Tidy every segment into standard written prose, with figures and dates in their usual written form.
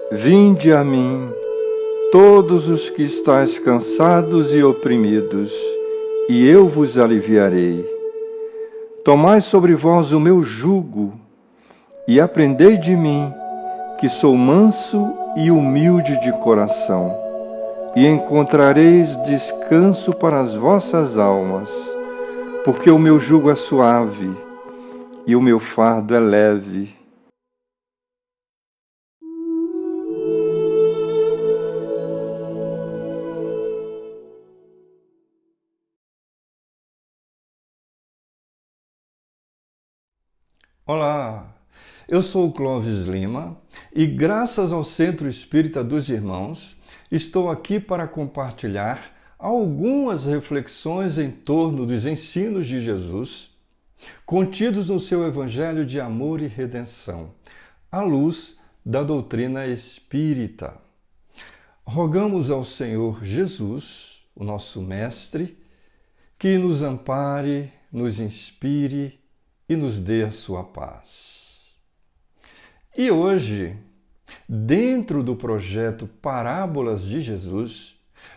Vinde a mim, todos os que estáis cansados e oprimidos, e eu vos aliviarei. Tomai sobre vós o meu jugo, e aprendei de mim, que sou manso e humilde de coração, e encontrareis descanso para as vossas almas, porque o meu jugo é suave e o meu fardo é leve. Olá, eu sou o Clóvis Lima e, graças ao Centro Espírita dos Irmãos, estou aqui para compartilhar algumas reflexões em torno dos ensinos de Jesus, contidos no seu Evangelho de Amor e Redenção, à luz da doutrina espírita. Rogamos ao Senhor Jesus, o nosso Mestre, que nos ampare, nos inspire e nos dê a sua paz. E hoje, dentro do projeto Parábolas de Jesus,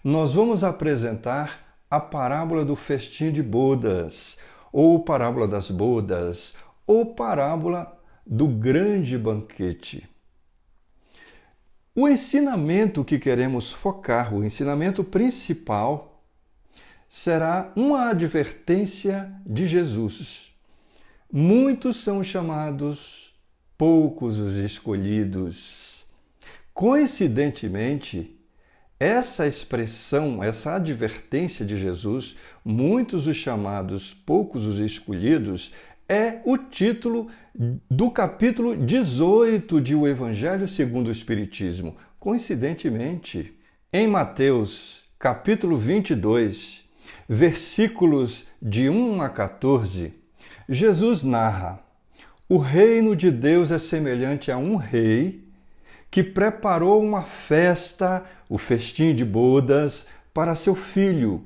nós vamos apresentar a parábola do festim de bodas, ou parábola das bodas, ou parábola do grande banquete. O ensinamento que queremos focar, o ensinamento principal, será uma advertência de Jesus. Muitos são chamados, poucos os escolhidos. Coincidentemente, essa expressão, essa advertência de Jesus, muitos os chamados, poucos os escolhidos, é o título do capítulo 18 de O Evangelho segundo o Espiritismo. Coincidentemente, em Mateus, capítulo 22, versículos de 1 a 14, Jesus narra: o reino de Deus é semelhante a um rei que preparou uma festa, o festim de bodas, para seu filho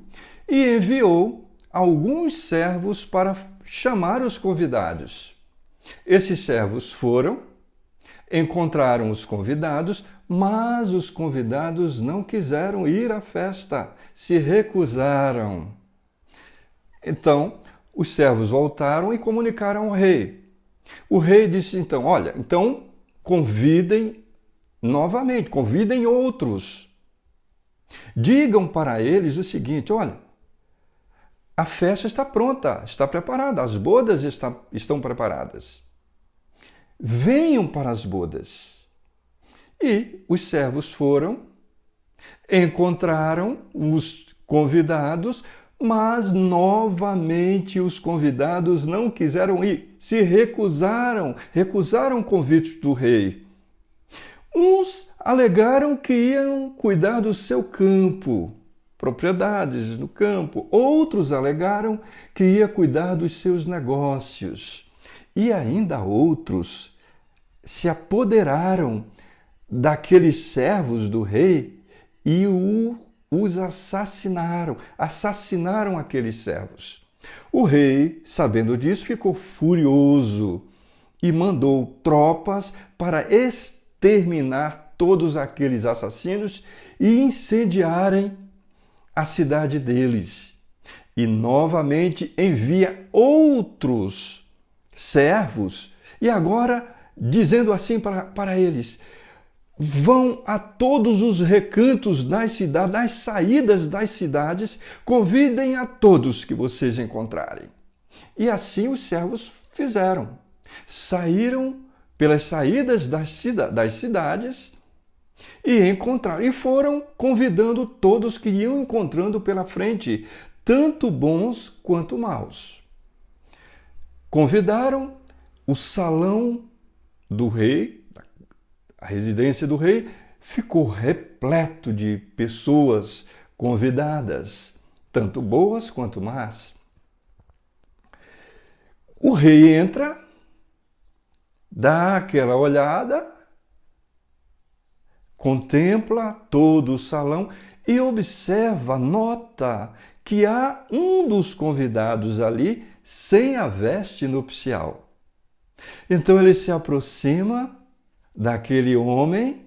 e enviou alguns servos para chamar os convidados. Esses servos foram, encontraram os convidados, mas os convidados não quiseram ir à festa, se recusaram. Então, os servos voltaram e comunicaram ao rei. O rei disse então, olha, então convidem novamente, convidem outros. Digam para eles o seguinte, olha, a festa está pronta, está preparada, as bodas estão preparadas. Venham para as bodas. E os servos foram, encontraram os convidados, mas novamente os convidados não quiseram ir, se recusaram o convite do rei. Uns alegaram que iam cuidar do seu campo, propriedades no campo. Outros alegaram que ia cuidar dos seus negócios. E ainda outros se apoderaram daqueles servos do rei e os assassinaram aqueles servos. O rei, sabendo disso, ficou furioso e mandou tropas para exterminar todos aqueles assassinos e incendiarem a cidade deles. E novamente envia outros servos, e agora dizendo assim para eles: vão a todos os recantos das cidades, das saídas das cidades, convidem a todos que vocês encontrarem. E assim os servos fizeram. Saíram pelas saídas das cidades e foram convidando todos que iam encontrando pela frente, tanto bons quanto maus. Convidaram o salão do rei, a residência do rei, ficou repleto de pessoas convidadas, tanto boas quanto más. O rei entra, dá aquela olhada, contempla todo o salão e observa, nota que há um dos convidados ali sem a veste nupcial. Então ele se aproxima daquele homem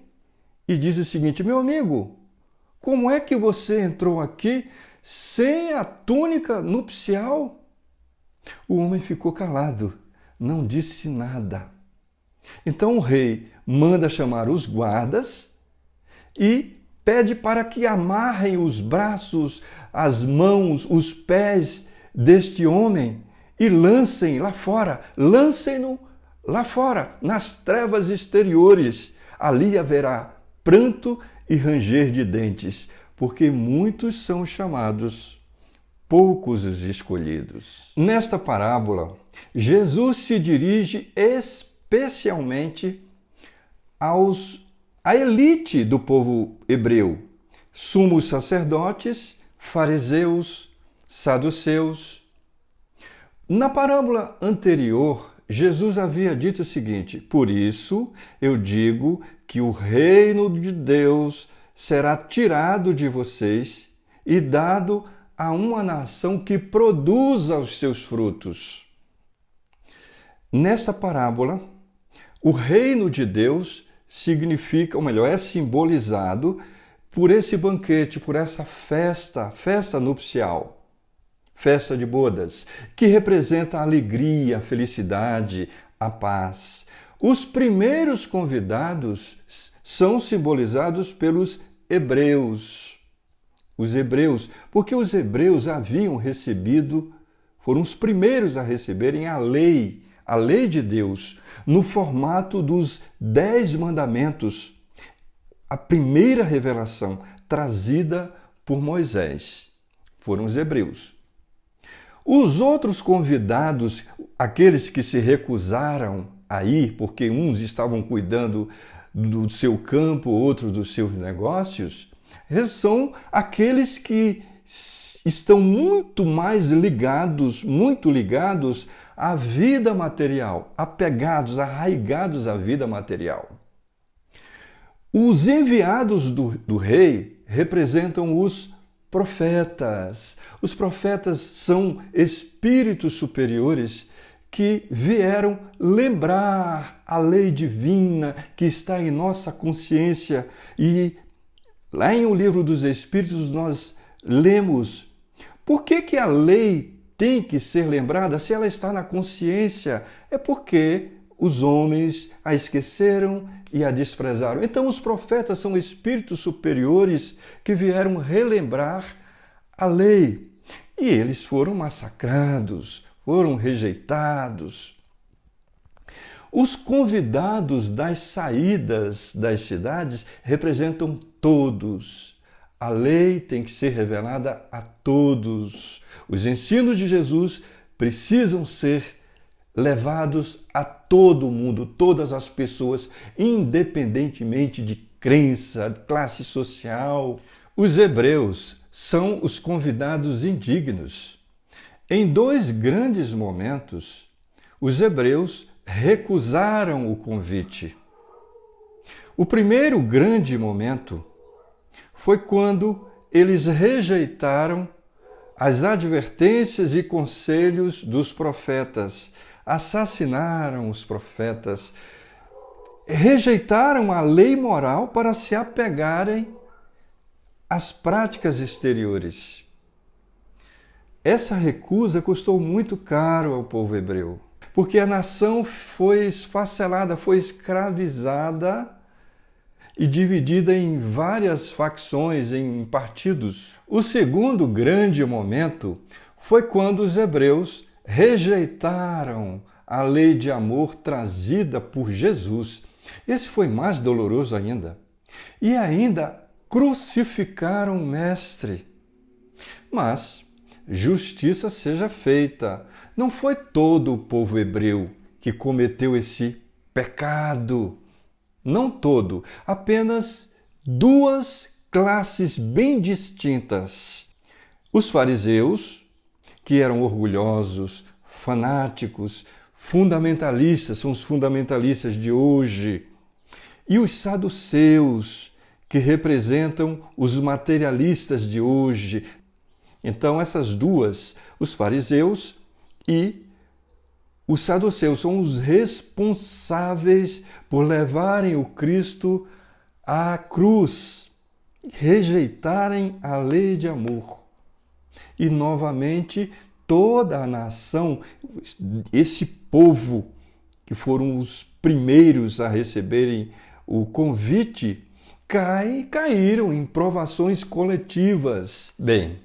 e diz o seguinte: meu amigo, como é que você entrou aqui sem a túnica nupcial? O homem ficou calado, não disse nada. Então o rei manda chamar os guardas e pede para que amarrem os braços, as mãos, os pés deste homem e lancem lá fora, lancem-no lá fora, nas trevas exteriores. Ali haverá pranto e ranger de dentes, porque muitos são chamados, poucos os escolhidos. Nesta parábola, Jesus se dirige especialmente à elite do povo hebreu, sumos sacerdotes, fariseus, saduceus. Na parábola anterior, Jesus havia dito o seguinte: por isso eu digo que o reino de Deus será tirado de vocês e dado a uma nação que produza os seus frutos. Nesta parábola, o reino de Deus significa, ou melhor, é simbolizado por esse banquete, por essa festa nupcial, festa de bodas, que representa a alegria, a felicidade, a paz. Os primeiros convidados são simbolizados pelos hebreus. Os hebreus, porque os hebreus haviam recebido, foram os primeiros a receberem a lei de Deus, no formato dos 10 mandamentos, a primeira revelação trazida por Moisés. Foram os hebreus. Os outros convidados, aqueles que se recusaram a ir, porque uns estavam cuidando do seu campo, outros dos seus negócios, são aqueles que estão muito ligados à vida material, apegados, arraigados à vida material. Os enviados do rei representam os profetas. Os profetas são espíritos superiores que vieram lembrar a lei divina que está em nossa consciência. E lá em O Livro dos Espíritos nós lemos por que a lei tem que ser lembrada se ela está na consciência. É porque os homens a esqueceram e a desprezaram. Então os profetas são espíritos superiores que vieram relembrar a lei. E eles foram massacrados, foram rejeitados. Os convidados das saídas das cidades representam todos. A lei tem que ser revelada a todos. Os ensinos de Jesus precisam ser levados a todo mundo, todas as pessoas, independentemente de crença, classe social. Os hebreus são os convidados indignos. Em 2 grandes momentos, os hebreus recusaram o convite. O primeiro grande momento foi quando eles rejeitaram as advertências e conselhos dos profetas, assassinaram os profetas, rejeitaram a lei moral para se apegarem às práticas exteriores. Essa recusa custou muito caro ao povo hebreu, porque a nação foi esfacelada, foi escravizada e dividida em várias facções, em partidos. O segundo grande momento foi quando os hebreus rejeitaram a lei de amor trazida por Jesus. Esse foi mais doloroso ainda. E ainda crucificaram o Mestre. Mas justiça seja feita. Não foi todo o povo hebreu que cometeu esse pecado. Não todo. Apenas 2 classes bem distintas. Os fariseus, que eram orgulhosos, fanáticos, fundamentalistas, são os fundamentalistas de hoje. E os saduceus, que representam os materialistas de hoje. Então, essas 2, os fariseus e os saduceus, são os responsáveis por levarem o Cristo à cruz, rejeitarem a lei de amor. E novamente toda a nação, esse povo que foram os primeiros a receberem o convite, caíram em provações coletivas. Bem,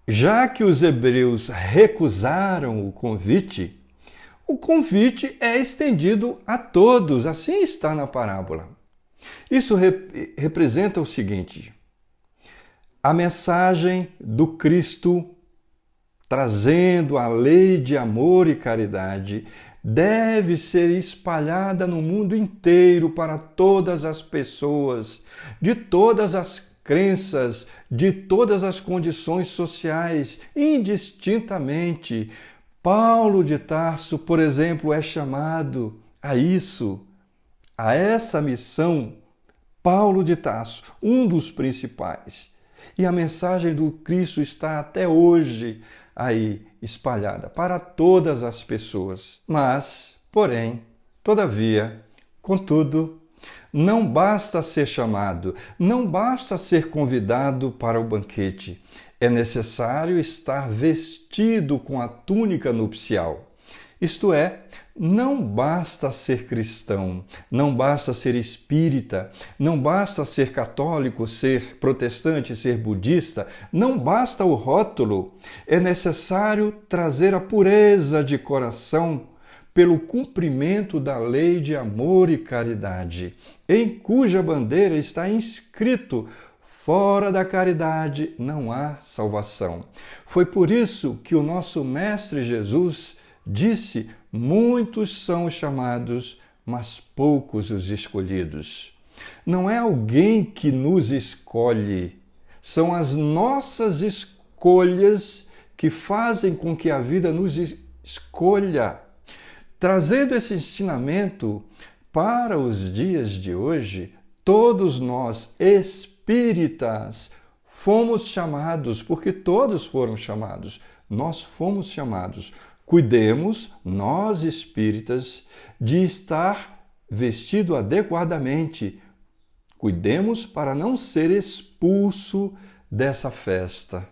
já que os hebreus recusaram o convite é estendido a todos, assim está na parábola. Isso representa o seguinte: a mensagem do Cristo trazendo a lei de amor e caridade deve ser espalhada no mundo inteiro para todas as pessoas, de todas as crenças, de todas as condições sociais, indistintamente. Paulo de Tarso, por exemplo, é chamado a isso, a essa missão. Paulo de Tarso, um dos principais. E a mensagem do Cristo está até hoje aí espalhada para todas as pessoas. Mas, porém, todavia, contudo, não basta ser chamado, não basta ser convidado para o banquete. É necessário estar vestido com a túnica nupcial. Isto é, não basta ser cristão, não basta ser espírita, não basta ser católico, ser protestante, ser budista, não basta o rótulo. É necessário trazer a pureza de coração pelo cumprimento da lei de amor e caridade, em cuja bandeira está inscrito: fora da caridade não há salvação. Foi por isso que o nosso Mestre Jesus disse: muitos são os chamados, mas poucos os escolhidos. Não é alguém que nos escolhe, são as nossas escolhas que fazem com que a vida nos escolha. Trazendo esse ensinamento para os dias de hoje, todos nós espíritas fomos chamados, porque todos foram chamados, nós fomos chamados. Cuidemos, nós espíritas, de estar vestido adequadamente. Cuidemos para não ser expulso dessa festa.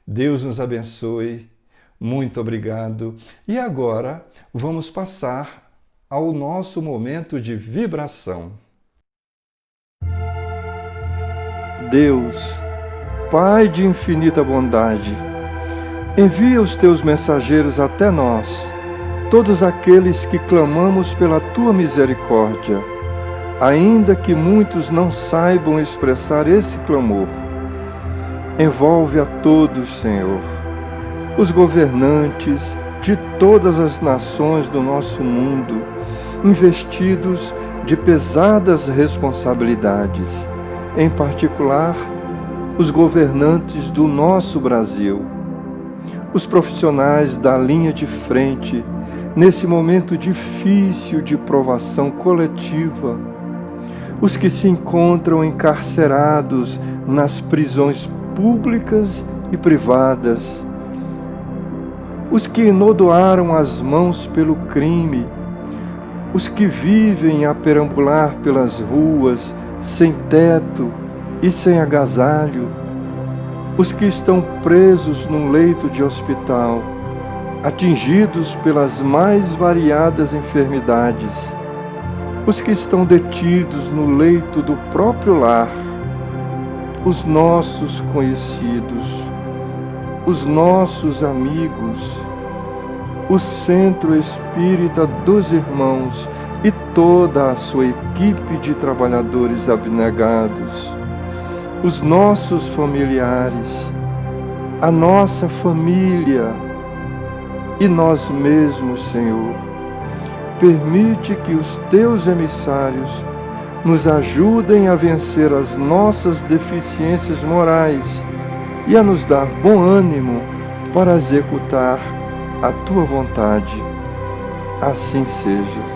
Deus nos abençoe. Muito obrigado. E agora vamos passar ao nosso momento de vibração. Deus, Pai de infinita bondade, envia os teus mensageiros até nós, todos aqueles que clamamos pela tua misericórdia, ainda que muitos não saibam expressar esse clamor. Envolve a todos, Senhor, os governantes de todas as nações do nosso mundo, investidos de pesadas responsabilidades, em particular, os governantes do nosso Brasil, os profissionais da linha de frente, nesse momento difícil de provação coletiva, os que se encontram encarcerados nas prisões públicas e privadas, os que enodoaram as mãos pelo crime, os que vivem a perambular pelas ruas sem teto e sem agasalho, os que estão presos num leito de hospital, atingidos pelas mais variadas enfermidades, os que estão detidos no leito do próprio lar, os nossos conhecidos, os nossos amigos, o Centro Espírita dos Irmãos e toda a sua equipe de trabalhadores abnegados, os nossos familiares, a nossa família e nós mesmos, Senhor. Permite que os teus emissários nos ajudem a vencer as nossas deficiências morais e a nos dar bom ânimo para executar a tua vontade. Assim seja.